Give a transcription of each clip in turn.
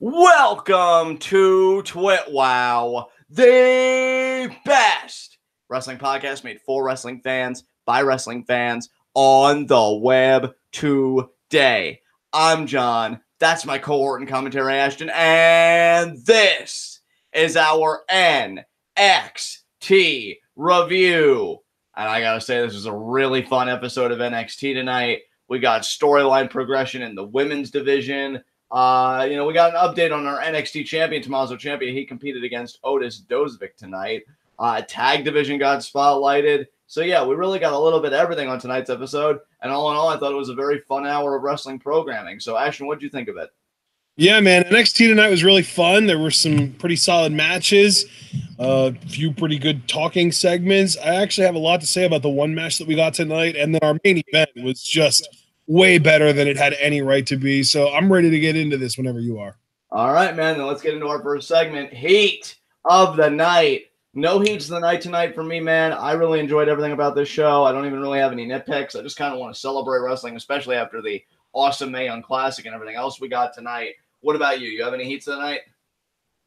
Welcome to TWitWoW, the best wrestling podcast made for wrestling fans by wrestling fans on the web today. I'm John. That's my cohort and commentary, Ashton, and this is our NXT review. And I gotta say, this is a really fun episode of NXT tonight. We got storyline progression in the women's division. We got an update on our NXT champion, Tommaso Ciampa. He competed against Otis Dozovic tonight. Tag division got spotlighted. So, yeah, we really got a little bit of everything on tonight's episode. And all in all, I thought it was a very fun hour of wrestling programming. So, Ashton, what did you think of it? Yeah, man, NXT tonight was really fun. There were some pretty solid matches, a few pretty good talking segments. I actually have a lot to say about the one match that we got tonight, and then our main event was just way better than it had any right to be. So I'm ready to get into this whenever you are. All right, man, then let's get into our first segment, Heat of the Night. No heats of the night tonight for me, man. I really enjoyed everything about this show. I don't even really have any nitpicks. I just kind of want to celebrate wrestling, especially after the awesome Mae Young Classic and everything else we got tonight. What about you? You have any heats of the night?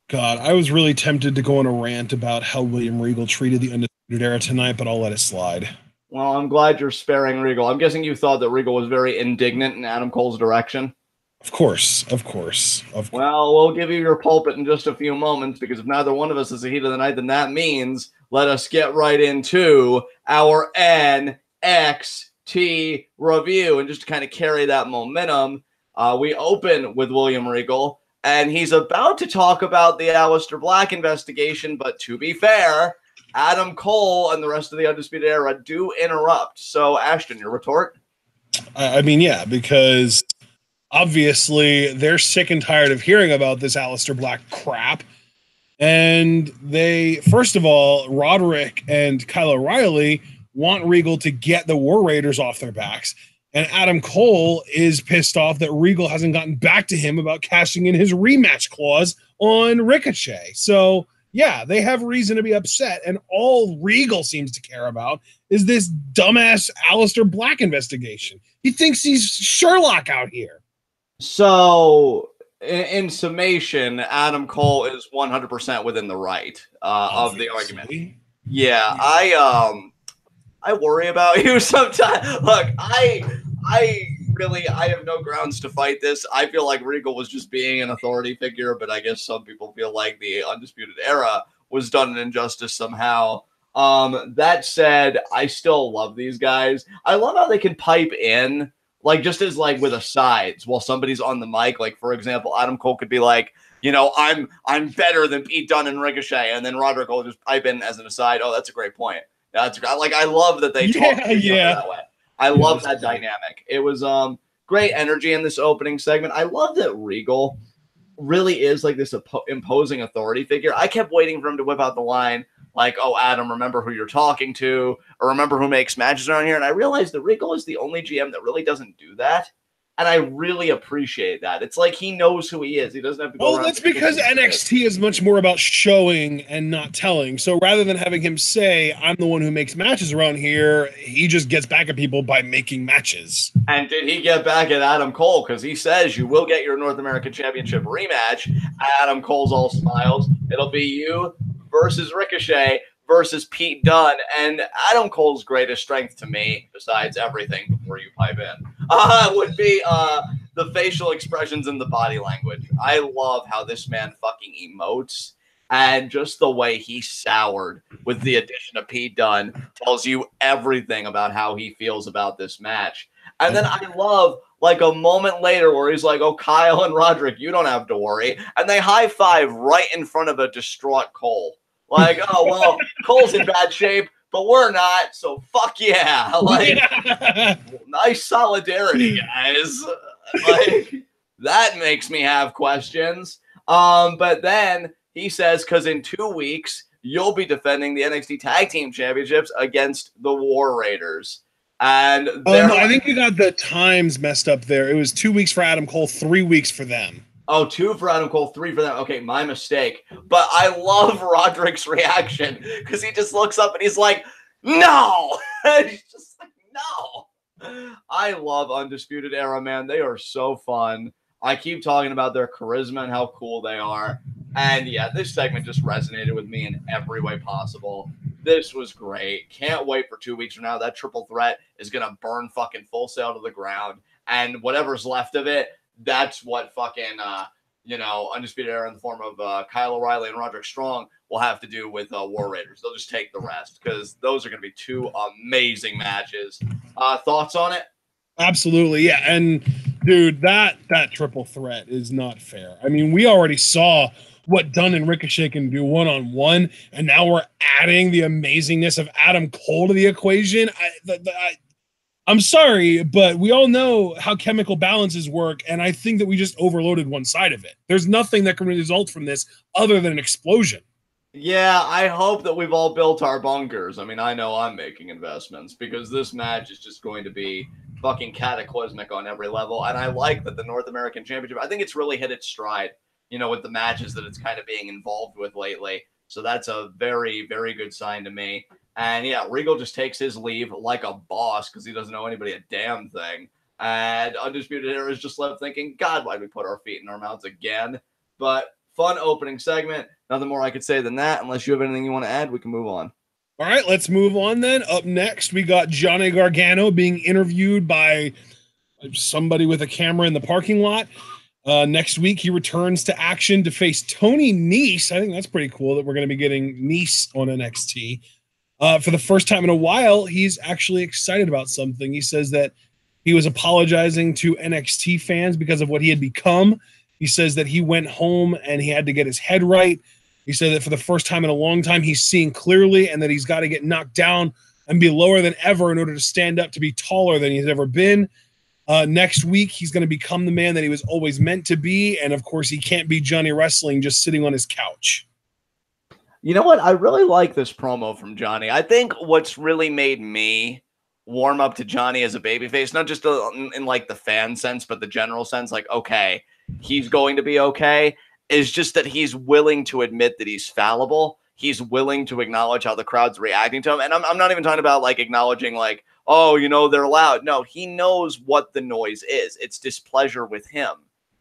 God, I was really tempted to go on a rant about how William Regal treated the Undisputed Era tonight, but I'll let it slide. Well, I'm glad you're sparing Regal. I'm guessing you thought that Regal was very indignant in Adam Cole's direction. Of course. Well, we'll give you your pulpit in just a few moments, because if neither one of us is a heat of the night, then that means let us get right into our NXT review. And just to kind of carry that momentum, we open with William Regal, and he's about to talk about the Aleister Black investigation, but to be fair, Adam Cole and the rest of the Undisputed Era do interrupt. So, Ashton, your retort? I mean, yeah, because obviously they're sick and tired of hearing about this Aleister Black crap. And they, first of all, Roderick and Kyle O'Reilly want Regal to get the War Raiders off their backs. And Adam Cole is pissed off that Regal hasn't gotten back to him about cashing in his rematch clause on Ricochet. So, yeah, they have reason to be upset. And all Regal seems to care about is this dumbass Aleister Black investigation. He thinks he's Sherlock out here. So, in summation, Adam Cole is 100% within the right of the argument. Yeah, I worry about you sometimes. Look, I have no grounds to fight this. I feel like Regal was just being an authority figure, but I guess some people feel like the Undisputed Era was done an injustice somehow. That said, I still love these guys. I love how they can pipe in, like, just as, like, with asides while somebody's on the mic. Like, for example, Adam Cole could be like, I'm better than Pete Dunne and Ricochet, and then Roderick will just pipe in as an aside. Oh, that's a great point. That's like, I love that they talk to each other that way. I love that dynamic. It was great energy in this opening segment. I love that Regal really is like this imposing authority figure. I kept waiting for him to whip out the line like, "Oh, Adam, remember who you're talking to, or remember who makes matches around here." And I realized that Regal is the only GM that really doesn't do that. And I really appreciate that. It's like he knows who he is. He doesn't have to go around. That's because NXT is much more about showing and not telling. So rather than having him say, I'm the one who makes matches around here, he just gets back at people by making matches. And did he get back at Adam Cole? Because he says you will get your North American Championship rematch. Adam Cole's all smiles. It'll be you versus Ricochet versus Pete Dunne. And Adam Cole's greatest strength to me, besides everything before you pipe in, would be the facial expressions and the body language. I love how this man fucking emotes, and just the way he soured with the addition of Pete Dunne tells you everything about how he feels about this match. And then I love, like, a moment later where he's like, "Oh, Kyle and Roderick, you don't have to worry." And they high five right in front of a distraught Cole. Like, "Oh, well, Cole's in bad shape, but we're not, so fuck yeah." Like, nice solidarity, guys. Like, that makes me have questions. But then he says, because in 2 weeks, you'll be defending the NXT Tag Team Championships against the War Raiders. And no, I think you got the times messed up there. It was 2 weeks for Adam Cole, 3 weeks for them. Oh, 2 for Adam Cole, 3 for them. Okay, my mistake. But I love Roderick's reaction, because he just looks up and he's like, "No!" He's just like, "No." I love Undisputed Era, man. They are so fun. I keep talking about their charisma and how cool they are. And yeah, this segment just resonated with me in every way possible. This was great. Can't wait for 2 weeks from now. That triple threat is going to burn fucking Full Sail to the ground. And whatever's left of it, that's what fucking, Undisputed Era in the form of Kyle O'Reilly and Roderick Strong will have to do with War Raiders. They'll just take the rest because those are going to be two amazing matches. Thoughts on it? Absolutely, yeah. And dude, that triple threat is not fair. I mean, we already saw what Dunn and Ricochet can do one-on-one, and now we're adding the amazingness of Adam Cole to the equation. I'm sorry, but we all know how chemical balances work, and I think that we just overloaded one side of it. There's nothing that can result from this other than an explosion. Yeah, I hope that we've all built our bunkers. I mean, I know I'm making investments because this match is just going to be fucking cataclysmic on every level. And I like that the North American Championship, I think it's really hit its stride, with the matches that it's kind of being involved with lately. So that's a very, very good sign to me. And yeah, Regal just takes his leave like a boss because he doesn't know anybody a damn thing. And Undisputed Era is just left thinking, God, why'd we put our feet in our mouths again? But fun opening segment. Nothing more I could say than that. Unless you have anything you want to add, we can move on. All right, let's move on then. Up next, we got Johnny Gargano being interviewed by somebody with a camera in the parking lot. Next week, he returns to action to face Tony Nese. I think that's pretty cool that we're going to be getting Nese on NXT. For the first time in a while, he's actually excited about something. He says that he was apologizing to NXT fans because of what he had become. He says that he went home and he had to get his head right. He said that for the first time in a long time, he's seeing clearly and that he's got to get knocked down and be lower than ever in order to stand up to be taller than he's ever been. Next week, he's going to become the man that he was always meant to be. And of course, he can't be Johnny Wrestling just sitting on his couch. You know what? I really like this promo from Johnny. I think what's really made me warm up to Johnny as a babyface, not just in like the fan sense, but the general sense, like, okay, he's going to be okay, is just that he's willing to admit that he's fallible. He's willing to acknowledge how the crowd's reacting to him. And I'm not even talking about like acknowledging like, oh, they're loud. No, he knows what the noise is. It's displeasure with him.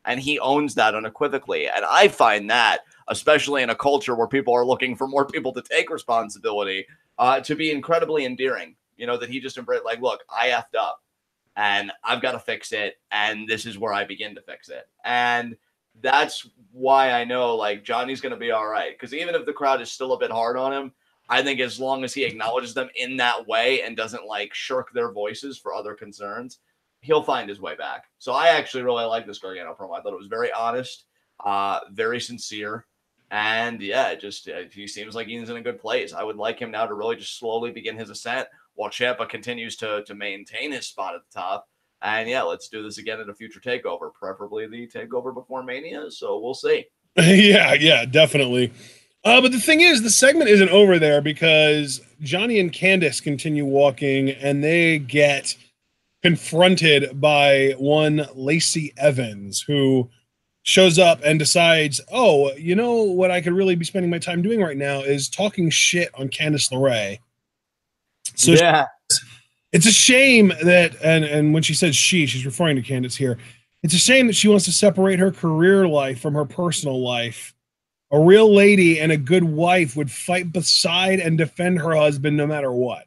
And he owns that unequivocally. And I find that, especially in a culture where people are looking for more people to take responsibility, to be incredibly endearing. That he just embraced, like, look, I effed up and I've got to fix it. And this is where I begin to fix it. And that's why I know, like, Johnny's going to be all right. Because even if the crowd is still a bit hard on him, I think as long as he acknowledges them in that way and doesn't, like, shirk their voices for other concerns, he'll find his way back. So I actually really like this Gargano promo. I thought it was very honest, very sincere. And, yeah, he seems like he's in a good place. I would like him now to really just slowly begin his ascent while Ciampa continues to maintain his spot at the top. And yeah, let's do this again at a future takeover, preferably the takeover before Mania. So we'll see. Yeah, definitely. But the thing is, the segment isn't over there because Johnny and Candice continue walking and they get confronted by one Lacey Evans, who shows up and decides, oh, you know what I could really be spending my time doing right now is talking shit on Candice LeRae. So yeah. It's a shame that, and when she says she's referring to Candice here. It's a shame that she wants to separate her career life from her personal life. A real lady and a good wife would fight beside and defend her husband no matter what.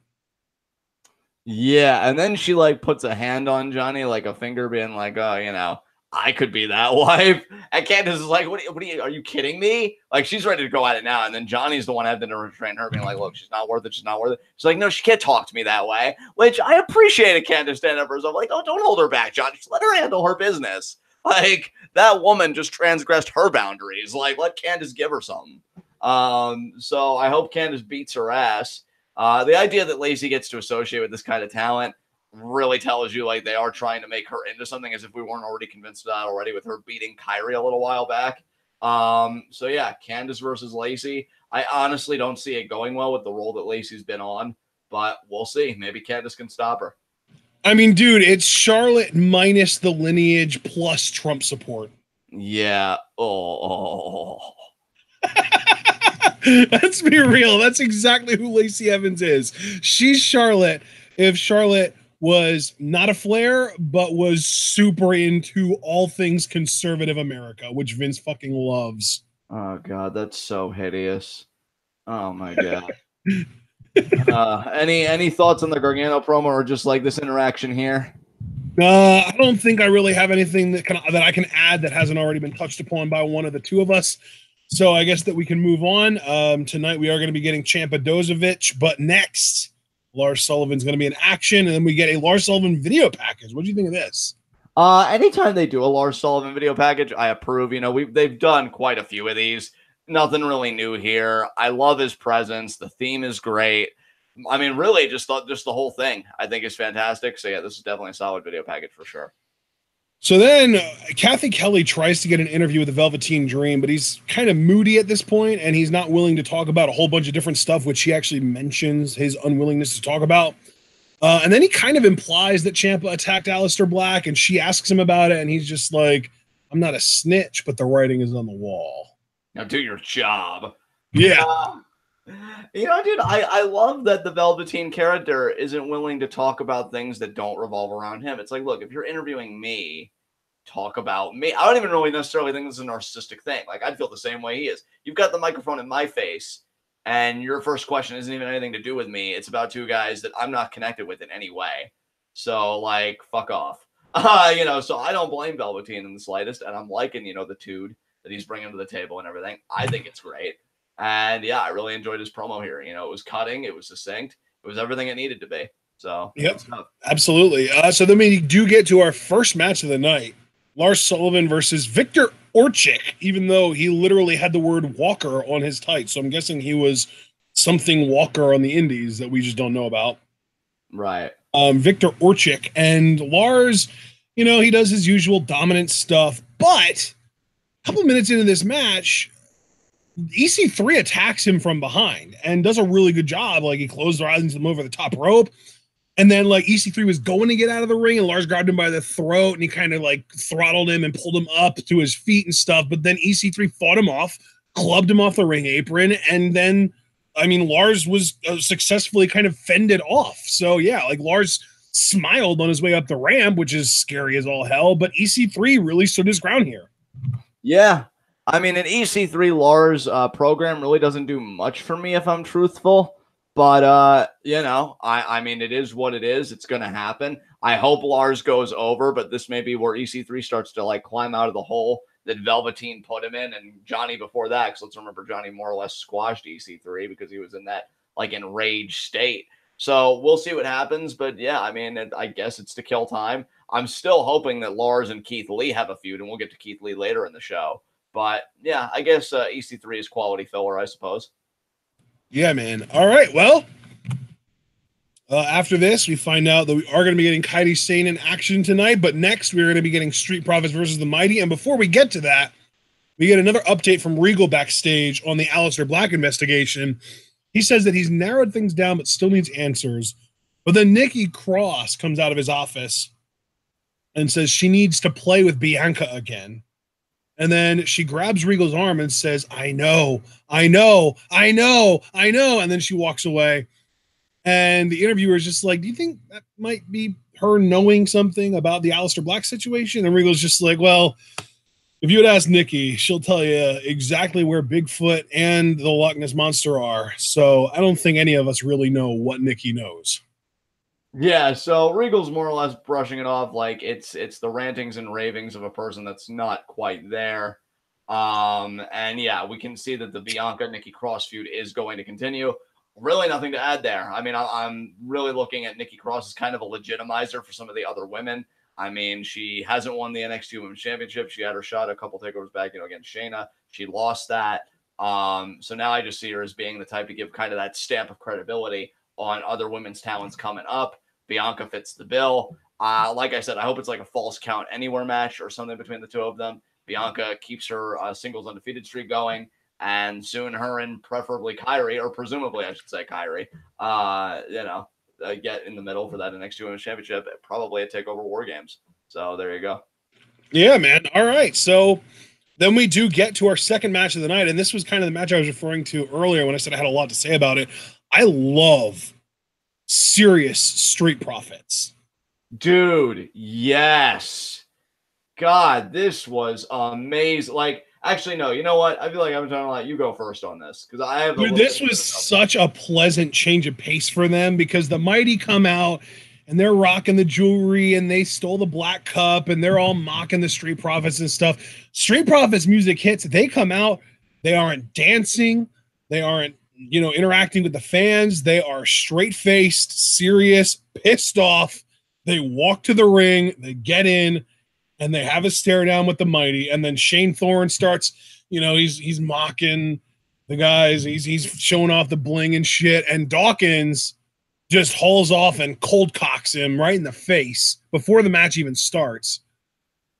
Yeah, and then she like puts a hand on Johnny, like a finger being like, oh, I could be that wife. And Candice is like, what are you kidding me? Like, she's ready to go at it now. And then Johnny's the one having to restrain her, being like, look, she's not worth it. She's not worth it. She's like, no, she can't talk to me that way, which I appreciated Candice standing up for herself. Like, oh, don't hold her back, Johnny. Just let her handle her business. Like, that woman just transgressed her boundaries. Like, let Candice give her something. So I hope Candice beats her ass. The idea that Lacey gets to associate with this kind of talent really tells you like they are trying to make her into something, as if we weren't already convinced of that already with her beating Kyrie a little while back. So yeah, Candice versus Lacey. I honestly don't see it going well with the role that Lacey's been on, but we'll see. Maybe Candice can stop her. I mean, dude, it's Charlotte minus the lineage plus Trump support. Yeah. Oh. Let's be real. That's exactly who Lacey Evans is. She's Charlotte if Charlotte was not a Flair, but was super into all things conservative America, which Vince fucking loves. Oh god, that's so hideous. Oh my god. Any thoughts on the Gargano promo, or just like this interaction here? I don't think I really have anything that I can add that hasn't already been touched upon by one of the two of us. So I guess that we can move on. Tonight we are going to be getting Ciampa Dozovic, but next Lars Sullivan's going to be in action, and then we get a Lars Sullivan video package. What do you think of this? Anytime they do a Lars Sullivan video package, I approve. You know, they've done quite a few of these. Nothing really new here. I love his presence. The theme is great. I mean, really, just the whole thing I think is fantastic. So yeah, this is definitely a solid video package for sure. So then Kathy Kelly tries to get an interview with the Velveteen Dream, but he's kind of moody at this point, and he's not willing to talk about a whole bunch of different stuff, which he actually mentions his unwillingness to talk about. And then he kind of implies that Ciampa attacked Aleister Black, and she asks him about it, and he's just like, I'm not a snitch, but the writing is on the wall. Now do your job. Yeah. You know, dude, I love that the Velveteen character isn't willing to talk about things that don't revolve around him. It's like, look, if you're interviewing me, talk about me. I don't even really necessarily think this is a narcissistic thing. Like, I'd feel the same way he is. You've got the microphone in my face, and your first question isn't even anything to do with me. It's about two guys that I'm not connected with in any way. So, like, fuck off. You know, so I don't blame Velveteen in the slightest, and I'm liking, you know, the tude that he's bringing to the table and everything. I think it's great. And yeah, I really enjoyed his promo here. You know, it was cutting, it was succinct, it was everything it needed to be. So, yep, absolutely. So then we do get to our first match of the night: Lars Sullivan versus Victor Orchik, even though he literally had the word Walker on his tights. So I'm guessing he was something Walker on the Indies that we just don't know about. Right. Victor Orchik, and Lars, you know, he does his usual dominant stuff, but a couple minutes into this match, EC3 attacks him from behind and does a really good job. Like, he closed eyes him over the top rope. And then, like, EC3 was going to get out of the ring, and Lars grabbed him by the throat, and he kind of, like, throttled him and pulled him up to his feet and stuff. But then EC3 fought him off, clubbed him off the ring apron, and then, I mean, Lars was successfully kind of fended off. So, yeah, like, Lars smiled on his way up the ramp, which is scary as all hell, but EC3 really stood his ground here. Yeah. I mean, an EC3 Lars program really doesn't do much for me, if I'm truthful. But, you know, I mean, it is what it is. It's going to happen. I hope Lars goes over, but this may be where EC3 starts to, like, climb out of the hole that Velveteen put him in. And Johnny before that, because let's remember, Johnny more or less squashed EC3 because he was in that, like, enraged state. So we'll see what happens. But, yeah, I mean, I guess it's to kill time. I'm still hoping that Lars and Keith Lee have a feud, and we'll get to Keith Lee later in the show. But, yeah, I guess EC3 is quality filler, I suppose. Yeah, man. All right, well, after this, we find out that we are going to be getting Kairi Sane in action tonight, but next we're going to be getting Street Profits versus the Mighty. And before we get to that, we get another update from Regal backstage on the Aleister Black investigation. He says that he's narrowed things down but still needs answers. But then Nikki Cross comes out of his office and says she needs to play with Bianca again. And then she grabs Regal's arm and says, I know. And then she walks away. And the interviewer is just like, do you think that might be her knowing something about the Aleister Black situation? And Regal's just like, well, if you would ask Nikki, she'll tell you exactly where Bigfoot and the Loch Ness Monster are. So I don't think any of us really know what Nikki knows. Yeah, so Regal's more or less brushing it off like it's the rantings and ravings of a person that's not quite there. And yeah, we can see that the Bianca-Nikki Cross feud is going to continue. Really nothing to add there. I mean, I'm really looking at Nikki Cross as kind of a legitimizer for some of the other women. I mean, she hasn't won the NXT Women's Championship. She had her shot a couple takeovers back, against Shayna. She lost that. So now I just see her as being the type to give kind of that stamp of credibility on other women's talents coming up. Bianca fits the bill. Like I said, I hope it's like a false count anywhere match or something between the two of them. Bianca keeps her singles undefeated streak going, and soon her and preferably Kairi, or presumably I should say Kairi, get in the middle for that NXT Women's Championship, probably at TakeOver War Games. So there you go. Yeah, man. All right. So then we do get to our second match of the night, and this was kind of the match I was referring to earlier when I said I had a lot to say about it. I love serious Street Profits. Dude, yes. God, this was amazing. Like, actually, no, you know what? I feel like I'm trying to let you go first on this because I have a Dude, little this bit was of stuff. such a pleasant change of pace for them because the Mighty come out and they're rocking the jewelry and they stole the black cup and they're all mocking the Street Profits and stuff. Street Profits music hits, they come out, they aren't dancing, they aren't, interacting with the fans. They are straight-faced, serious, pissed off. They walk to the ring, they get in, and they have a stare down with the Mighty. And then Shane Thorne starts, he's mocking the guys. He's showing off the bling and shit. And Dawkins just hauls off and cold cocks him right in the face before the match even starts.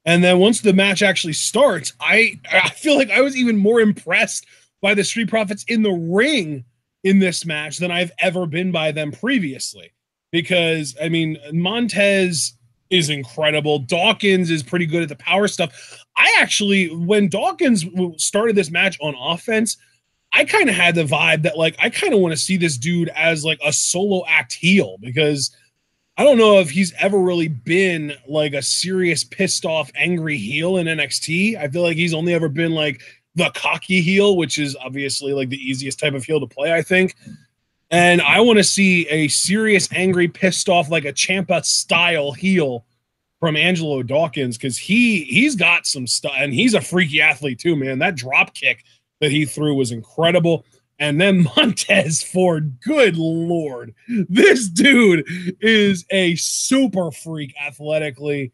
And then once the match actually starts, I feel like I was even more impressed by the Street Profits in the ring in this match than I've ever been by them previously. Because, I mean, Montez is incredible. Dawkins is pretty good at the power stuff. I actually, when Dawkins started this match on offense, I kind of had the vibe that, like, I kind of want to see this dude as, like, a solo act heel because I don't know if he's ever really been like a serious, pissed off, angry heel in NXT. I feel like he's only ever been like the cocky heel, which is obviously like the easiest type of heel to play, I think. And I want to see a serious, angry, pissed off, like a Ciampa style heel from Angelo Dawkins because he's got some stuff and he's a freaky athlete too, man. That drop kick that he threw was incredible. And then Montez Ford, good Lord, this dude is a super freak athletically.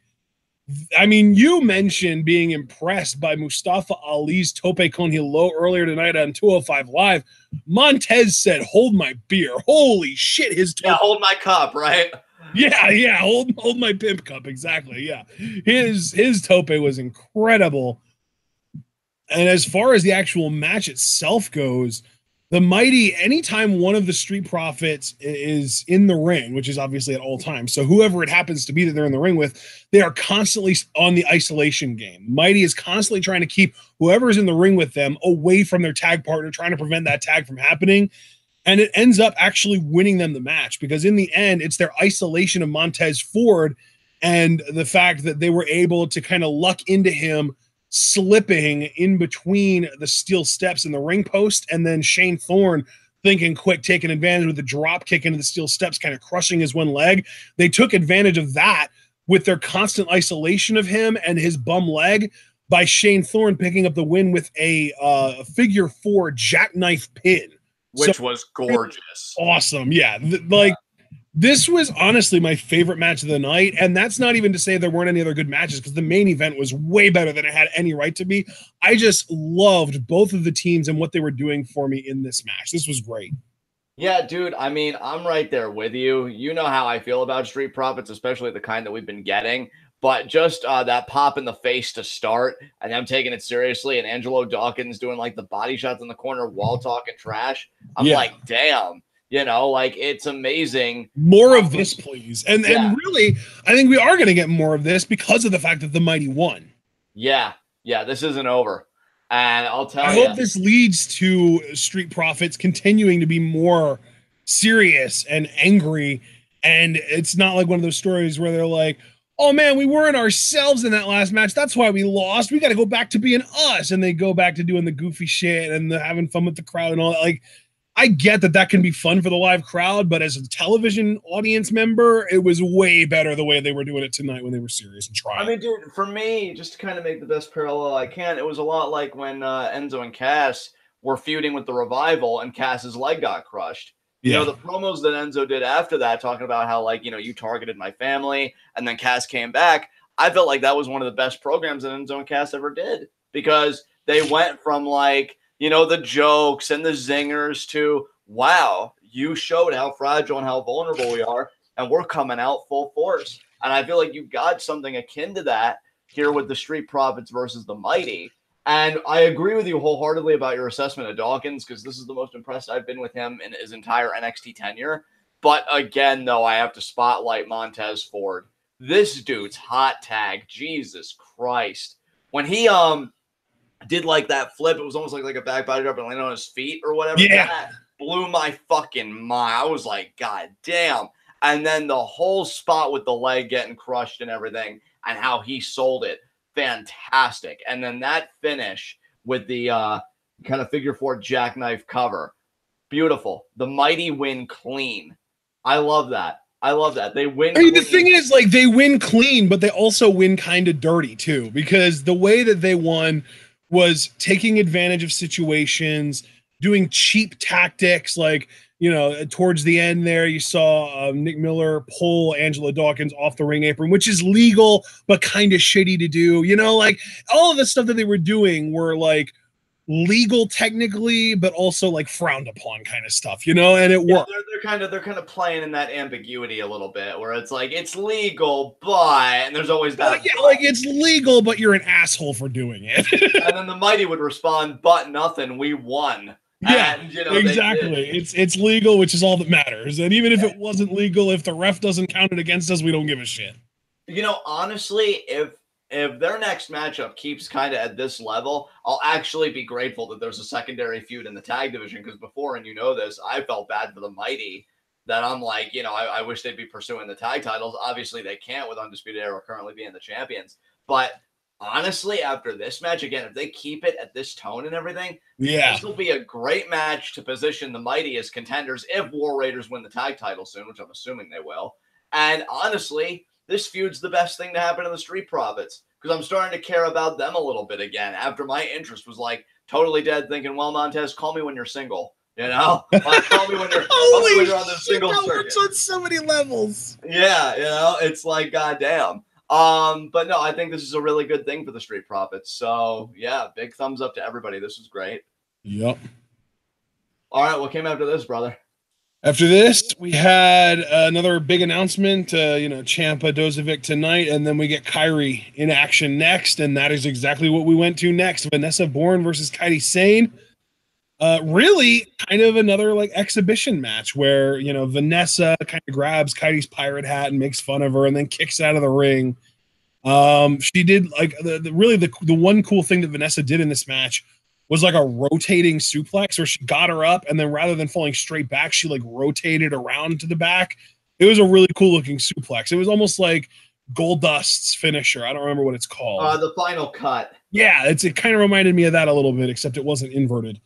I mean, you mentioned being impressed by Mustafa Ali's tope con hilo earlier tonight on 205 Live. Montez said, "Hold my beer." Holy shit, his tope. Yeah, hold my cup, right? Yeah, hold my pimp cup. Exactly. Yeah, his tope was incredible. And as far as the actual match itself goes, the Mighty, anytime one of the Street Profits is in the ring, which is obviously at all times, so whoever it happens to be that they're in the ring with, they are constantly on the isolation game. Mighty is constantly trying to keep whoever is in the ring with them away from their tag partner, trying to prevent that tag from happening. And it ends up actually winning them the match because in the end, it's their isolation of Montez Ford and the fact that they were able to kind of luck into him slipping in between the steel steps in the ring post, and then Shane Thorne thinking quick, taking advantage with the drop kick into the steel steps, kind of crushing his one leg. They took advantage of that with their constant isolation of him and his bum leg by Shane Thorne picking up the win with a figure 4 jackknife pin. Which was gorgeous. Awesome. Yeah. This was honestly my favorite match of the night. And that's not even to say there weren't any other good matches because the main event was way better than it had any right to be. I just loved both of the teams and what they were doing for me in this match. This was great. Yeah, dude. I mean, I'm right there with you. You know how I feel about Street Profits, especially the kind that we've been getting. But just that pop in the face to start and them taking it seriously and Angelo Dawkins doing like the body shots in the corner, wall talking trash. I'm like, damn. Like it's amazing. More of this, please. And really, I think we are going to get more of this because of the fact that the Mighty won. Yeah. Yeah. This isn't over. And I'll tell you. I hope this leads to Street Profits continuing to be more serious and angry. And it's not like one of those stories where they're like, oh man, we weren't ourselves in that last match. That's why we lost. We got to go back to being us. And they go back to doing the goofy shit and having fun with the crowd and all that. Like, I get that can be fun for the live crowd, but as a television audience member, it was way better the way they were doing it tonight when they were serious and trying. I mean, dude, for me, just to kind of make the best parallel I can, it was a lot like when Enzo and Cass were feuding with the Revival and Cass's leg got crushed. You know, the promos that Enzo did after that, talking about how, like, you targeted my family, and then Cass came back. I felt like that was one of the best programs that Enzo and Cass ever did because they went from, like, the jokes and the zingers to, wow, you showed how fragile and how vulnerable we are, and we're coming out full force. And I feel like you got something akin to that here with the Street Profits versus the Mighty. And I agree with you wholeheartedly about your assessment of Dawkins because this is the most impressed I've been with him in his entire NXT tenure. But again, though, I have to spotlight Montez Ford. This dude's hot tag, Jesus Christ. When he did like that flip, it was almost like a back body drop and landed on his feet or whatever. Yeah. That blew my fucking mind. I was like, God damn. And then the whole spot with the leg getting crushed and everything and how he sold it, fantastic. And then that finish with the kind of figure four jackknife cover, beautiful. The Mighty win clean. I love that. I love that. They win. I mean, the thing is, like, they win clean, but they also win kind of dirty too, because the way that they won was taking advantage of situations, doing cheap tactics. Like, you know, towards the end there, you saw Nick Miller pull Angela Dawkins off the ring apron, which is legal, but kind of shitty to do. You know, like all of the stuff that they were doing were like legal technically, but also like frowned upon kind of stuff, you know, and it worked. They're kind of playing in that ambiguity a little bit, where it's like it's legal, but and there's always that. Yeah, like it's legal, but you're an asshole for doing it. And then the Mighty would respond, "But nothing, we won." Yeah, and, you know, exactly. It's legal, which is all that matters. And even if it wasn't legal, if the ref doesn't count it against us, we don't give a shit. You know, honestly, if their next matchup keeps kind of at this level, I'll actually be grateful that there's a secondary feud in the tag division, because before, and you know this, I felt bad for the Mighty, that I'm like, you know, I wish they'd be pursuing the tag titles. Obviously, they can't with Undisputed Era currently being the champions. But honestly, after this match, again, if they keep it at this tone and everything, this will be a great match to position the Mighty as contenders if War Raiders win the tag title soon, which I'm assuming they will. And honestly, this feud's the best thing to happen to the Street Profits, because I'm starting to care about them a little bit again after my interest was like totally dead, thinking, well, Montez, call me when you're single. You know, like, call me when you're on the single circuit. That works on so many levels. Yeah, you know, it's like goddamn. But no, I think this is a really good thing for the Street Profits. So yeah, big thumbs up to everybody. This was great. Yep. All right, what came after this, brother? After this, we had another big announcement, you know, Ciampa Dozovic tonight, and then we get Kairi in action next, and that is exactly what we went to next. Vanessa Bourne versus Kairi Sane. Really kind of another like exhibition match where, you know, Vanessa kind of grabs Kairi's pirate hat and makes fun of her and then kicks out of the ring. She did like the one cool thing that Vanessa did in this match was like a rotating suplex, where she got her up and then rather than falling straight back, she like rotated around to the back. It was a really cool looking suplex. It was almost like Goldust's finisher. I don't remember what it's called. The Final Cut. Yeah, it kind of reminded me of that a little bit, except it wasn't inverted.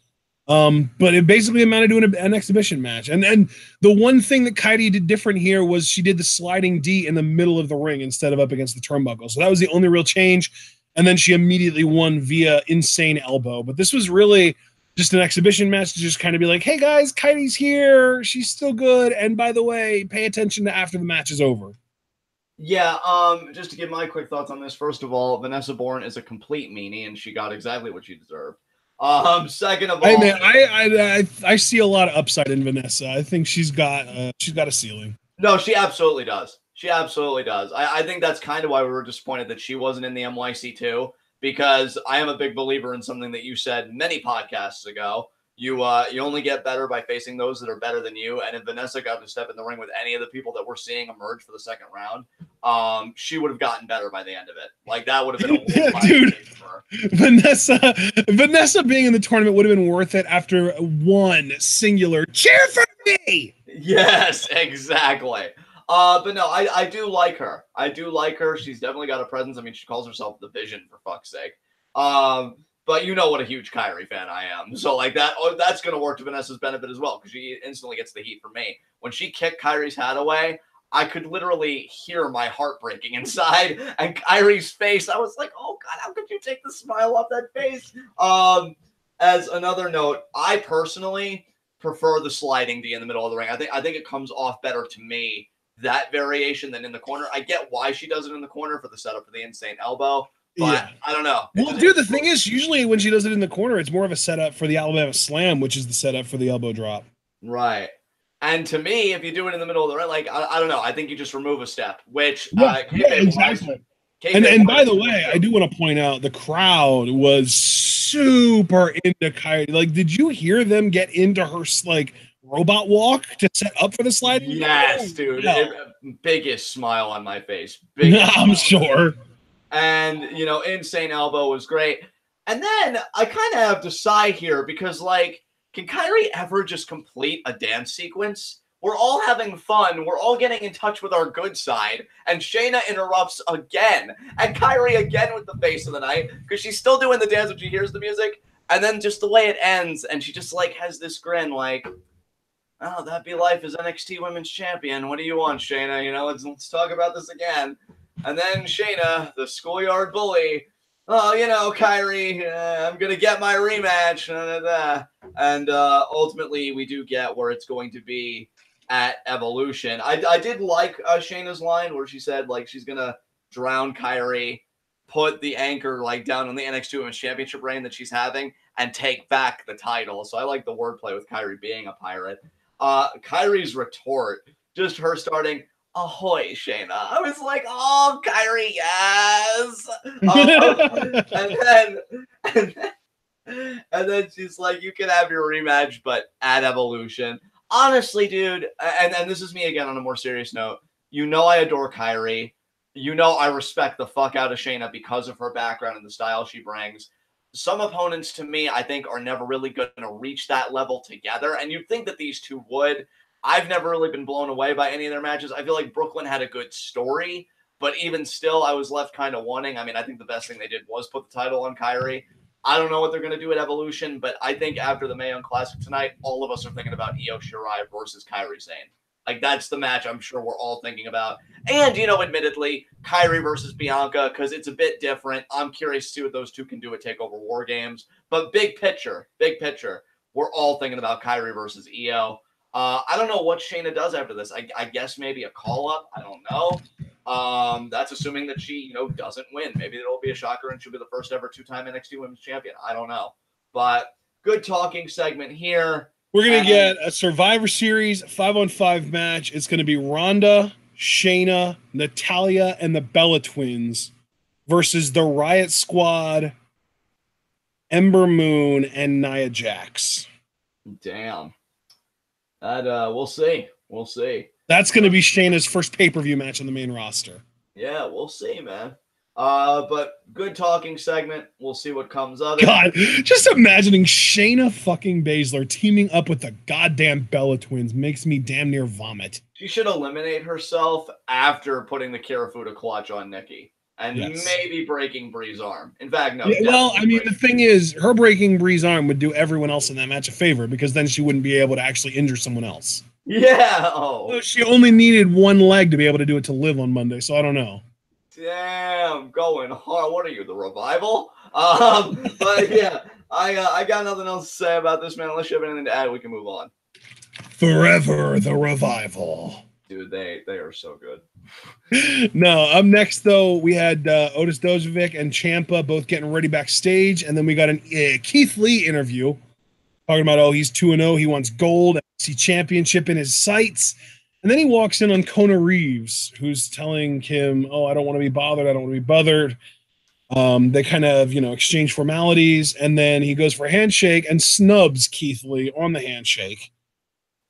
But it basically amounted to an exhibition match. And the one thing that Kairi did different here was she did the sliding D in the middle of the ring instead of up against the turnbuckle. So that was the only real change. And then she immediately won via insane elbow. But this was really just an exhibition match to just kind of be like, hey guys, Kairi's here. She's still good. And by the way, pay attention to after the match is over. Yeah, just to give my quick thoughts on this. First of all, Vanessa Bourne is a complete meanie, and she got exactly what she deserved. Second of all, hey man, I see a lot of upside in Vanessa. I think she's got a ceiling. No, she absolutely does. She absolutely does. I think that's kind of why we were disappointed that she wasn't in the NYC too, because I am a big believer in something that you said many podcasts ago. You only get better by facing those that are better than you. And if Vanessa got to step in the ring with any of the people that we're seeing emerge for the second round, she would have gotten better by the end of it. Like that would have been a dude. Vanessa being in the tournament would have been worth it after one singular cheer for me. Yes, exactly. But no, I do like her. I do like her. She's definitely got a presence. I mean, she calls herself the Vision, for fuck's sake. But you know what a huge Kairi fan I am. So like that's going to work to Vanessa's benefit as well, because she instantly gets the heat from me. When she kicked Kairi's hat away, I could literally hear my heart breaking inside. And Kairi's face, I was like, oh God, how could you take the smile off that face? As another note, I personally prefer the sliding D in the middle of the ring. I think it comes off better to me, that variation, than in the corner. I get why she does it in the corner for the setup for the insane elbow, but yeah. I don't know. Well, dude, the thing is, usually when she does it in the corner, it's more of a setup for the Alabama Slam, which is the setup for the elbow drop. Right. And to me, if you do it in the middle of the ring, like, I don't know. I think you just remove a step, which exactly. And by the way, I do want to point out the crowd was super into Kairi. Like, did you hear them get into her like robot walk to set up for the sliding? Yes, dude. Biggest smile on my face. I'm sure. And, you know, insane elbow was great. And then I kind of have to sigh here because, like, can Kairi ever just complete a dance sequence We're all having fun. We're all getting in touch with our good side. And Shayna interrupts again. And Kyrie again with the face of the night because she's still doing the dance when she hears the music. And then just the way it ends. And she just like has this grin like, oh, that'd be life as NXT Women's Champion. What do you want, Shayna? You know, let's talk about this again. And then Shayna, the schoolyard bully, oh, you know, Kyrie, I'm going to get my rematch. And ultimately, we do get where it's going to be at Evolution. I did like Shayna's line where she said, like, she's going to drown Kyrie, put the anchor, like, down on the NXT Women's Championship reign that she's having, and take back the title. So I like the wordplay with Kyrie being a pirate. Kyrie's retort, just her starting, ahoy, Shayna. I was like, oh, Kyrie, yes. And then she's like, you can have your rematch, but at Evolution. Honestly, dude, and this is me again on a more serious note. You know I adore Kyrie. You know I respect the fuck out of Shayna because of her background and the style she brings. Some opponents, to me, I think are never really going to reach that level together. And you'd think that these two would. I've never really been blown away by any of their matches. I feel like Brooklyn had a good story, but even still, I was left kind of wanting. I mean, I think the best thing they did was put the title on Kyrie. I don't know what they're going to do at Evolution, but I think after the Mae Young Classic tonight, all of us are thinking about Io Shirai versus Kairi Sane. Like, that's the match I'm sure we're all thinking about. And, you know, admittedly, Kairi versus Bianca, because it's a bit different. I'm curious to see what those two can do at TakeOver War Games. But big picture, we're all thinking about Kairi versus Io. I don't know what Shayna does after this. I guess maybe a call-up. I don't know. That's assuming that she, you know, doesn't win. Maybe it'll be a shocker and she'll be the first ever two-time NXT Women's Champion. I don't know. But good talking segment here. We're going to get a Survivor Series 5-on-5 match. It's going to be Ronda, Shayna, Natalya, and the Bella Twins versus the Riot Squad, Ember Moon, and Nia Jax. Damn. That we'll see. We'll see. That's going to be Shayna's first pay-per-view match on the main roster. Yeah, we'll see, man. But good talking segment. We'll see what comes of it. God, just imagining Shayna fucking Baszler teaming up with the goddamn Bella Twins makes me damn near vomit. She should eliminate herself after putting the Kirifuda clutch on Nikki. And maybe breaking Bree's arm. In fact, no. Yeah, well, I mean, the thing is, her breaking Bree's arm would do everyone else in that match a favor because then she wouldn't be able to actually injure someone else. Yeah. Oh. So she only needed one leg to be able to do it to Liv on Monday, so I don't know. Damn, going hard. What are you, the Revival? But yeah, I got nothing else to say about this, man. Unless you have anything to add, we can move on. Forever the Revival. Dude, they are so good. No, up next, though, we had Otis Dozovic and Ciampa both getting ready backstage, and then we got a Keith Lee interview talking about, oh, he's 2-0, he wants gold, NXT championship in his sights. And then he walks in on Kona Reeves, who's telling him, oh, I don't want to be bothered, I don't want to be bothered. They kind of, you know, exchange formalities, and then he goes for a handshake and snubs Keith Lee on the handshake.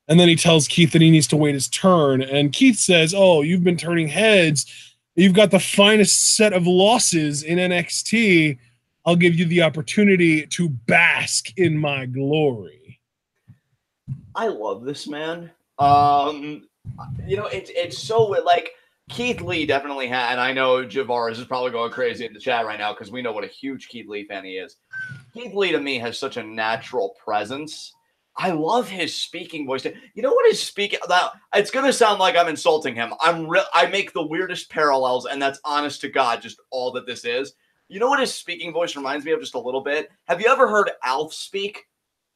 And then he tells Keith that he needs to wait his turn. And Keith says, oh, you've been turning heads. You've got the finest set of losses in NXT. I'll give you the opportunity to bask in my glory. I love this man. You know, it's so like Keith Lee definitely had, and I know Javaris is probably going crazy in the chat right now because we know what a huge Keith Lee fan he is. Keith Lee to me has such a natural presence. I love his speaking voice. You know what his speaking? It's gonna sound like I'm insulting him. I make the weirdest parallels, and that's honest to God, just all that this is. You know what his speaking voice reminds me of just a little bit? Have you ever heard Alf speak?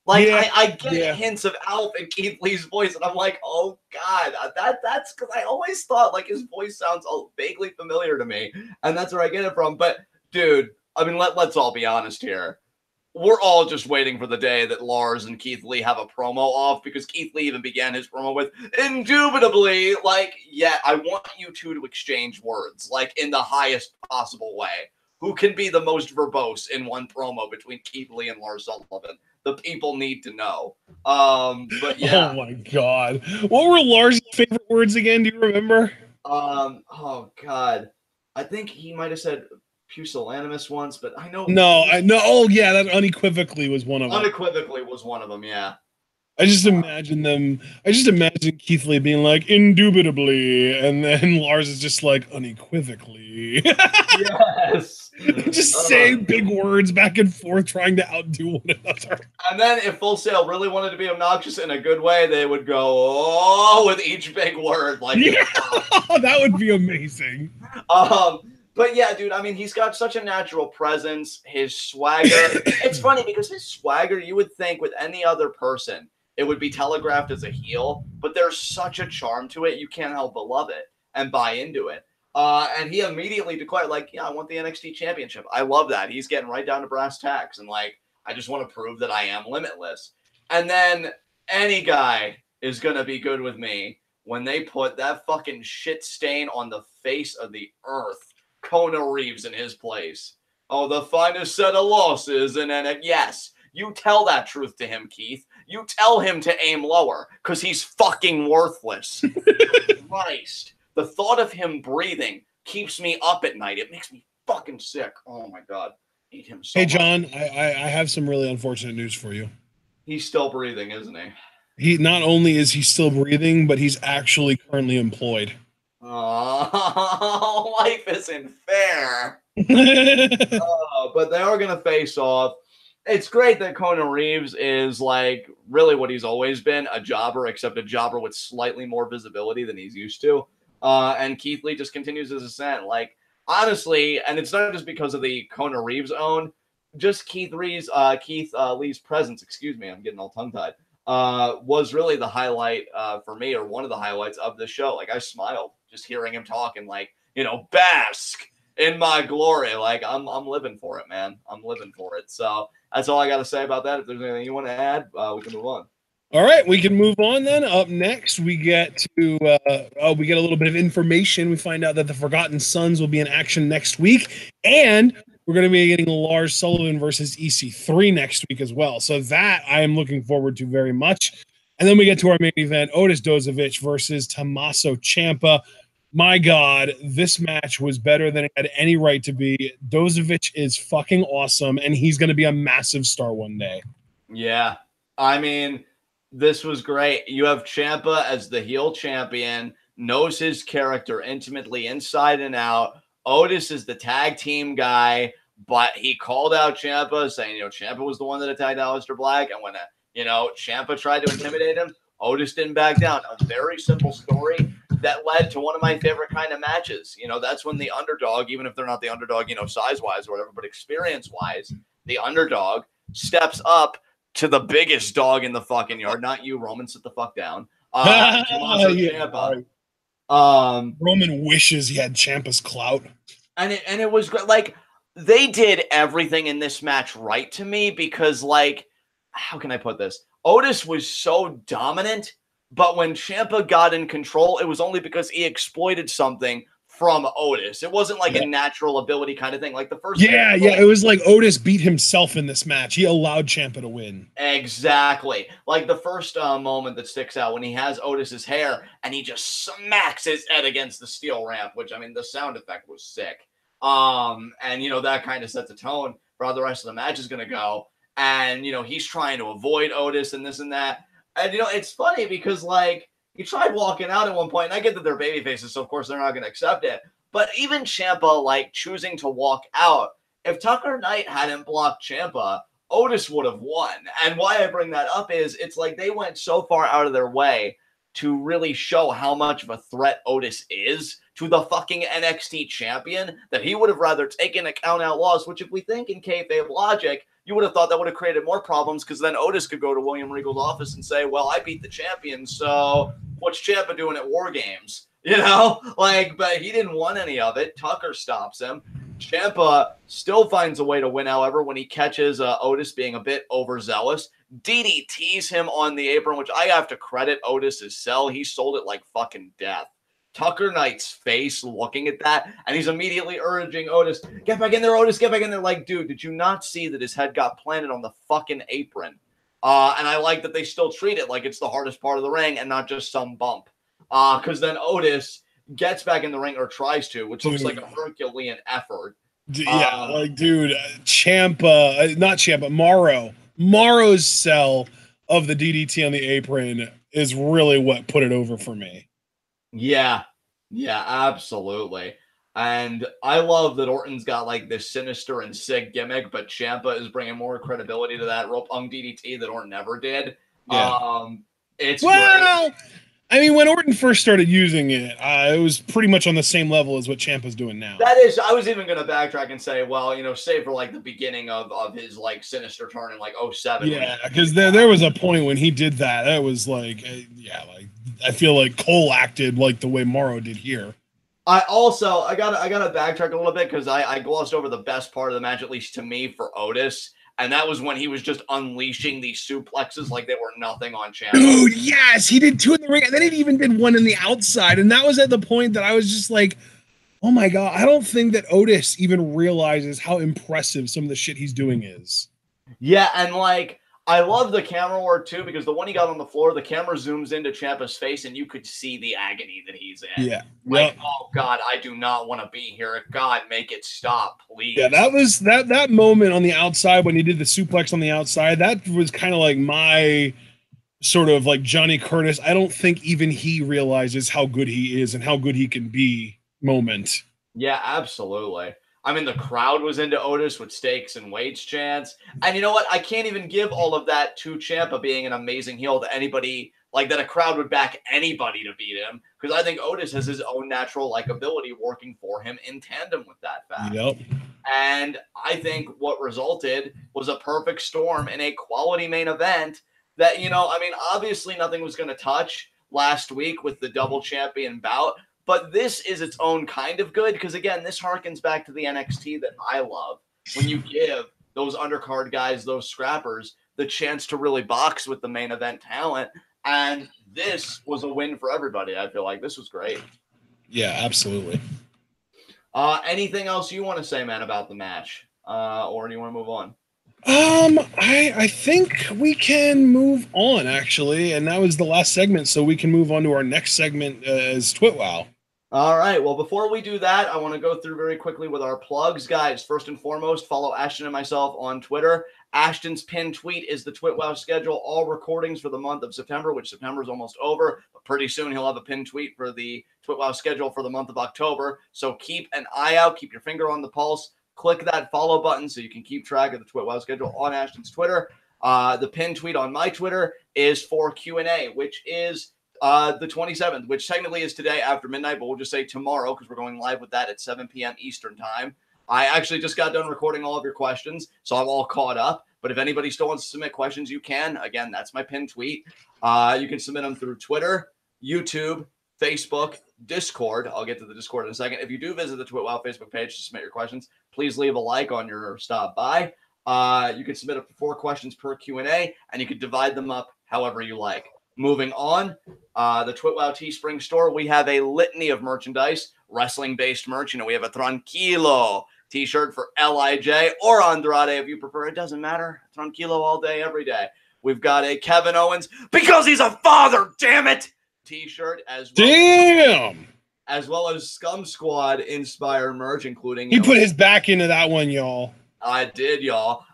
Like, yeah, I get hints of Alf in Keith Lee's voice, and I'm like, oh God, that's because I always thought like his voice sounds vaguely familiar to me, and that's where I get it from. But dude, I mean, let's all be honest here. We're all just waiting for the day that Lars and Keith Lee have a promo off, because Keith Lee even began his promo with, indubitably, like, yeah, I want you two to exchange words, like, in the highest possible way. Who can be the most verbose in one promo between Keith Lee and Lars Sullivan? The people need to know. But yeah. Oh my God. What were Lars' favorite words again? Do you remember? Oh God. I think he might have said pusillanimous once, but I know. No, I know. Oh yeah, that unequivocally was one of them. Unequivocally was one of them, yeah. I just imagine them. I just imagine Keith Lee being like, indubitably, and then Lars is just like, unequivocally. Yes. Just saying big words back and forth, trying to outdo one another. And then if Full Sail really wanted to be obnoxious in a good way, they would go, oh, with each big word. Like, yeah, that would be amazing. But yeah, dude, I mean, he's got such a natural presence, his swagger. It's funny because his swagger, you would think with any other person, it would be telegraphed as a heel, but there's such a charm to it, you can't help but love it and buy into it. And he immediately declared, like, yeah, I want the NXT championship. I love that. He's getting right down to brass tacks. And, like, I just want to prove that I am limitless. And then any guy is going to be good with me when they put that fucking shit stain on the face of the earth, Kona Reeves in his place. Oh, the finest set of losses. And then, yes, you tell that truth to him, Keith. You tell him to aim lower because he's fucking worthless. Christ. The thought of him breathing keeps me up at night. It makes me fucking sick. Oh, my God. I hate him so Hey, much. John, I have some really unfortunate news for you. He's still breathing, isn't he? He not only is he still breathing, but he's actually currently employed. Oh, life isn't fair. But they are going to face off. It's great that Kona Reeves is like really what he's always been, a jobber, except a jobber with slightly more visibility than he's used to. And Keith Lee just continues his ascent. Like, honestly, and it's not just because of the Kona Reeves own, just Keith Lee's presence, excuse me, I'm getting all tongue-tied, was really the highlight for me, or one of the highlights of the show. Like, I smiled just hearing him talk and, like, you know, bask in my glory. Like, I'm living for it, man. I'm living for it. So that's all I got to say about that. If there's anything you want to add, we can move on. All right, we can move on then. Up next, we get to we get a little bit of information. We find out that the Forgotten Sons will be in action next week, and we're going to be getting Lars Sullivan versus EC3 next week as well. So that I am looking forward to very much. And then we get to our main event: Otis Dozovic versus Tommaso Ciampa. My God, this match was better than it had any right to be. Dozovic is fucking awesome, and he's going to be a massive star one day. Yeah, I mean, this was great. You have Ciampa as the heel champion, knows his character intimately inside and out. Otis is the tag team guy, but he called out Ciampa, saying, you know, Ciampa was the one that attacked Aleister Black, and when, Ciampa tried to intimidate him, Otis didn't back down. A very simple story that led to one of my favorite kind of matches. You know, that's when the underdog, even if they're not the underdog, size-wise or whatever, but experience-wise, the underdog steps up to the biggest dog in the fucking yard. Not you, Roman. Sit the fuck down. Ciampa. Roman wishes he had Ciampa's clout. And it was great. Like, they did everything in this match right to me because, like, how can I put this? Otis was so dominant, but when Ciampa got in control, it was only because he exploited something from Otis. It wasn't like a natural ability kind of thing. Like the first it was like Otis beat himself in this match. He allowed Ciampa to win. Exactly. Like the first moment that sticks out when he has Otis's hair and he just smacks his head against the steel ramp, which, I mean, the sound effect was sick. And that kind of sets a tone for how the rest of the match is going to go. And, he's trying to avoid Otis and this and that. And, it's funny because, like, he tried walking out at one point, and I get that they're baby faces, so of course they're not going to accept it. But even Ciampa, like, choosing to walk out, if Tucker Knight hadn't blocked Ciampa, Otis would have won. And why I bring that up is it's like they went so far out of their way to really show how much of a threat Otis is to the fucking NXT champion that he would have rather taken a count-out loss, which if we think in kayfabe logic, you would have thought that would have created more problems because then Otis could go to William Regal's office and say, well, I beat the champion, so what's Ciampa doing at War Games? But he didn't want any of it. Tucker stops him. Ciampa still finds a way to win, however, when he catches Otis being a bit overzealous. DDTs him on the apron, which I have to credit Otis's sell. He sold it like fucking death. Tucker Knight's face looking at that, and he's immediately urging Otis, get back in there, Otis, get back in there. Like, dude, did you not see that his head got planted on the fucking apron? And I like that they still treat it like it's the hardest part of the ring and not just some bump. Because then Otis gets back in the ring, or tries to, which looks like a Herculean effort. Ciampa, not Ciampa, Morrow's sell of the DDT on the apron is really what put it over for me. Yeah. Yeah, absolutely. And I love that Orton's got like this sinister and sick gimmick, but Ciampa is bringing more credibility to that rope punk DDT that Orton never did. Yeah. It's Well, great. I mean, when Orton first started using it, it was pretty much on the same level as what Ciampa's doing now. That is, I was even going to backtrack and say, well, save for like the beginning of his like sinister turn in like 07. Yeah, because there was a point when he did that. That was like, like I feel like Cole acted like the way Morrow did here. I gotta backtrack a little bit because I glossed over the best part of the match, at least to me, for Otis. And that was when he was just unleashing these suplexes like they were nothing on Ciampa. Dude, yes, he did 2 in the ring, and then he even did 1 in the outside. And that was at the point that I was just like, oh my God, I don't think that Otis even realizes how impressive some of the shit he's doing is. Yeah, and like, I love the camera work too, because the one he got on the floor, the camera zooms into Ciampa's face and you could see the agony that he's in. Yeah. Like, oh God, I do not want to be here. God, make it stop, please. Yeah, that was that moment on the outside when he did the suplex on the outside. That was kind of like my sort of like Johnny Curtis. I don't think even he realizes how good he is and how good he can be moment. Yeah, absolutely. I mean, the crowd was into Otis with stakes and weights chants. And you know what? I can't even give all of that to Ciampa being an amazing heel to anybody, like that a crowd would back anybody to beat him, because I think Otis has his own natural likability working for him in tandem with that fact. Yep. And I think what resulted was a perfect storm in a quality main event that, I mean, obviously nothing was going to touch last week with the double champion bout. But this is its own kind of good because, again, this harkens back to the NXT that I love. When you give those undercard guys, those scrappers, the chance to really box with the main event talent. And this was a win for everybody. I feel like this was great. Yeah, absolutely. Anything else you want to say, man, about the match? Or do you want to move on? I think we can move on, actually. And that was the last segment, so we can move on to our next segment as TWitWoW. All right. Well, before we do that, I want to go through very quickly with our plugs. Guys, first and foremost, follow Ashton and myself on Twitter. Ashton's pinned tweet is the TWitWoW schedule, all recordings for the month of September, which September is almost over. But pretty soon he'll have a pinned tweet for the TWitWoW schedule for the month of October. So keep an eye out. Keep your finger on the pulse. Click that follow button so you can keep track of the TWitWoW schedule on Ashton's Twitter. The pinned tweet on my Twitter is for Q&A, which is the 27th, which technically is today after midnight, but we'll just say tomorrow because we're going live with that at 7 p.m. Eastern time. I actually just got done recording all of your questions, so I'm all caught up. But if anybody still wants to submit questions, you can. Again, that's my pinned tweet. You can submit them through Twitter, YouTube, Facebook, Discord. I'll get to the Discord in a second. If you do visit the TWitWoW Facebook page to submit your questions, please leave a like on your stop by. You can submit up to 4 questions per Q&A, and you can divide them up however you like. Moving on, the TWitWoW Teespring store, we have a litany of merchandise, wrestling-based merch. We have a Tranquilo t-shirt for LIJ or Andrade if you prefer. It doesn't matter. Tranquilo all day, every day. We've got a Kevin Owens, because he's a father, damn it, t-shirt as well. As well as Scum Squad inspired merch, including... He put his back into that one, y'all. I did, y'all.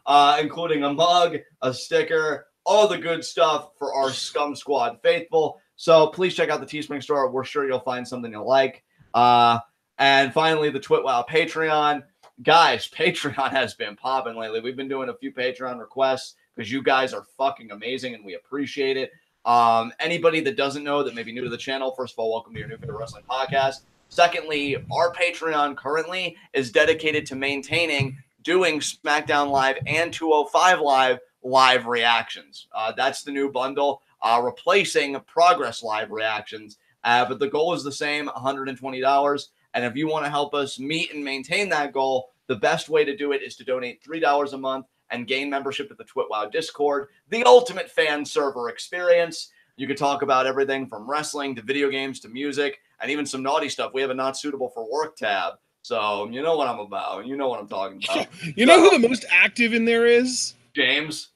Including a mug, a sticker, all the good stuff for our Scum Squad faithful. So please check out the Teespring store. We're sure you'll find something you'll like. And finally, the TWitWoW Patreon. Guys, Patreon has been popping lately. We've been doing a few Patreon requests because you guys are fucking amazing and we appreciate it. Anybody that doesn't know that may be new to the channel, first of all, welcome to your new favorite wrestling podcast. Secondly, our Patreon currently is dedicated to maintaining doing SmackDown Live and 205 live reactions. That's the new bundle, replacing Progress Live reactions. But the goal is the same, $120. And if you want to help us meet and maintain that goal, the best way to do it is to donate $3 a month and gain membership to the TWitWoW Discord, the ultimate fan server experience. You could talk about everything from wrestling to video games to music and even some naughty stuff. We have a not suitable for work tab. So you know what I'm about. You know what I'm talking about. You know who the most active in there is? James.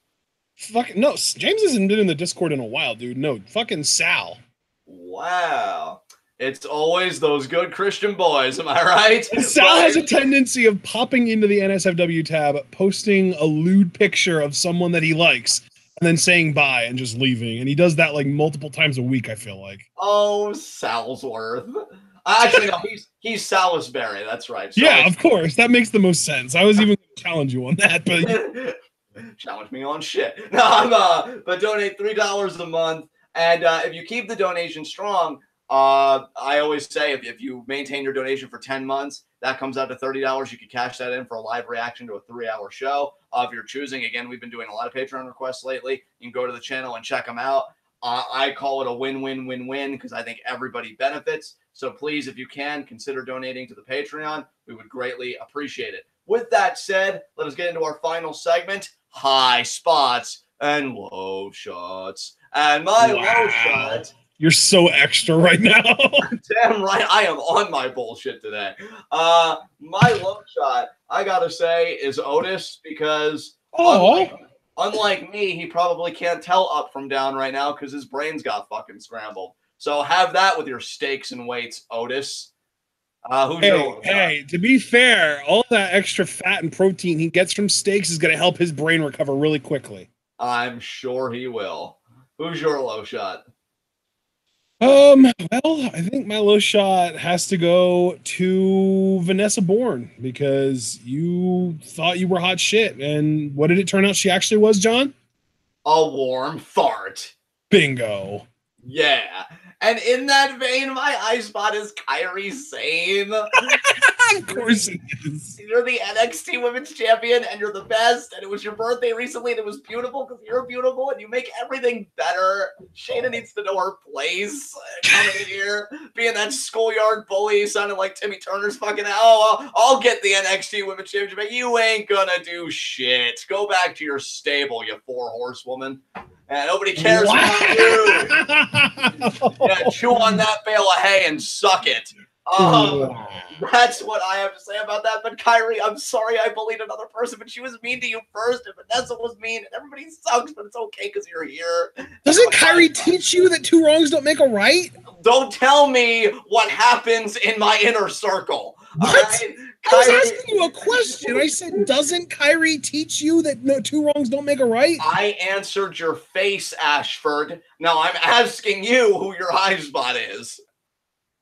Fucking no, James hasn't been in the Discord in a while, dude. No, fucking Sal. Wow. It's always those good Christian boys, am I right? Sal has a tendency of popping into the NSFW tab, posting a lewd picture of someone that he likes, and then saying bye and just leaving. And he does that like multiple times a week, I feel like. Oh, Salsworth. Actually, no, he's Salisbury. That's right. Yeah, of course. That makes the most sense. I was even going to challenge you on that, but challenge me on shit. No, but donate $3 a month, and if you keep the donation strong, I always say if you maintain your donation for 10 months, that comes out to $30. You can cash that in for a live reaction to a 3-hour show of your choosing. Again, we've been doing a lot of Patreon requests lately. You can go to the channel and check them out. I call it a win-win-win-win because I think everybody benefits. So please, if you can, consider donating to the Patreon. We would greatly appreciate it. With that said, let us get into our final segment, high spots and low shots. And my low shot. You're so extra right now. Damn right, I am on my bullshit today. My low shot, I gotta say, is Otis because unlike me, he probably can't tell up from down right now because his brain's got fucking scrambled. So have that with your steaks and weights, Otis. Hey, to be fair, all that extra fat and protein he gets from steaks is going to help his brain recover really quickly. I'm sure he will. Who's your low shot? Well, I think my low shot has to go to Vanessa Bourne because you thought you were hot shit. And what did it turn out she actually was, John? A warm fart. Bingo. Yeah. And in that vein, my high spot is Kairi Sane. Of course it is. You're the NXT Women's Champion, and you're the best. And it was your birthday recently, and it was beautiful because you're beautiful, and you make everything better. Shayna needs to know her place. Coming in here, being that schoolyard bully, sounding like Timmy Turner's fucking. Oh, I'll get the NXT Women's Championship, but you ain't gonna do shit. Go back to your stable, you 4-horsewoman. And nobody cares about you. Yeah, chew on that bale of hay and suck it. That's what I have to say about that. But Kairi, I'm sorry I bullied another person, but she was mean to you first, and Vanessa was mean, and everybody sucks, but it's okay because you're here. Doesn't Kairi teach you that 2 wrongs don't make a right? Don't tell me what happens in my inner circle. What? Right? I was asking you a question. I said, doesn't Kairi teach you that 2 wrongs don't make a right? I answered your face, Ashford. Now I'm asking you who your high spot is.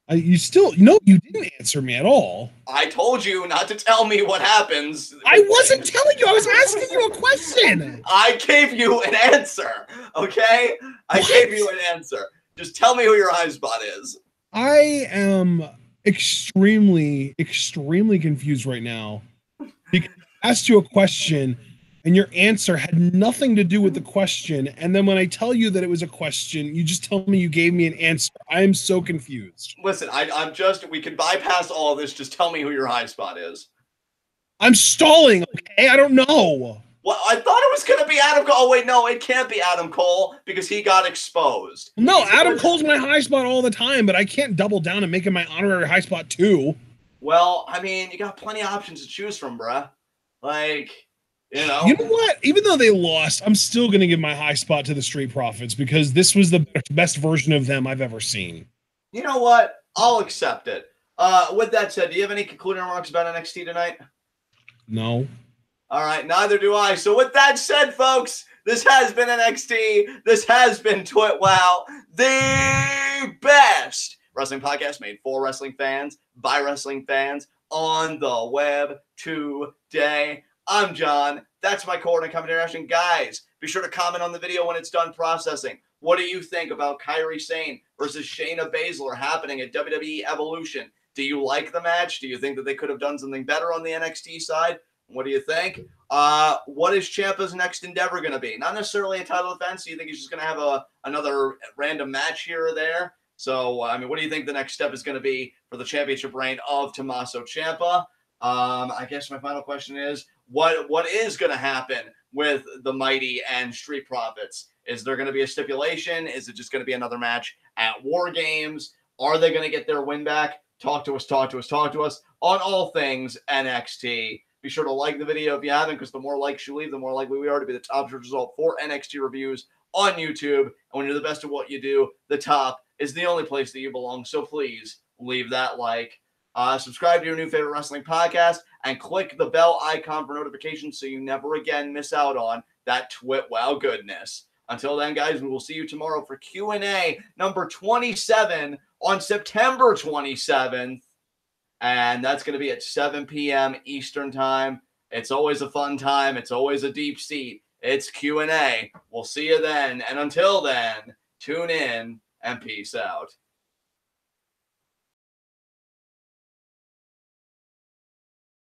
You didn't answer me at all. I told you not to tell me what happens. I wasn't telling you. I was asking you a question. I gave you an answer, okay? I gave you an answer. Just tell me who your high spot is. I am extremely, extremely confused right now because I asked you a question and your answer had nothing to do with the question. And then when I tell you that it was a question, you just tell me you gave me an answer. I am so confused. Listen, we can bypass all of this. Just tell me who your high spot is. I'm stalling, okay? I don't know. Well, I thought it was going to be Adam Cole. Oh, wait, no, it can't be Adam Cole because he got exposed. No, Adam Cole's my high spot all the time, but I can't double down and make him my honorary high spot too. Well, I mean, you got plenty of options to choose from, bruh. Like, you know. You know what? Even though they lost, I'm still going to give my high spot to the Street Profits because this was the best version of them I've ever seen. You know what? I'll accept it. With that said, do you have any concluding remarks about NXT tonight? No. All right, neither do I. So with that said, folks, this has been NXT. This has been TWitWoW, the best wrestling podcast made for wrestling fans, by wrestling fans, on the web today. I'm John. That's my coordinate commentary. Guys, be sure to comment on the video when it's done processing. What do you think about Kairi Sane versus Shayna Baszler happening at WWE Evolution? Do you like the match? Do you think that they could have done something better on the NXT side? What do you think? What is Ciampa's next endeavor going to be? Not necessarily a title defense. Do you think he's just going to have another random match here or there? So, I mean, what do you think the next step is going to be for the championship reign of Tommaso Ciampa? I guess my final question is, what is going to happen with the Mighty and Street Profits? Is there going to be a stipulation? Is it just going to be another match at War Games? Are they going to get their win back? Talk to us on all things NXT. Be sure to like the video if you haven't, because the more likes you leave, the more likely we are to be the top search result for NXT reviews on YouTube. And when you're the best at what you do, the top is the only place that you belong. So please leave that like. Subscribe to your new favorite wrestling podcast and click the bell icon for notifications so you never again miss out on that TWitWoW goodness. Until then, guys, we will see you tomorrow for Q&A number 27 on September 27th. And that's going to be at 7 p.m. Eastern time. It's always a fun time. It's always a deep seat. It's Q&A. We'll see you then. And until then, tune in and peace out.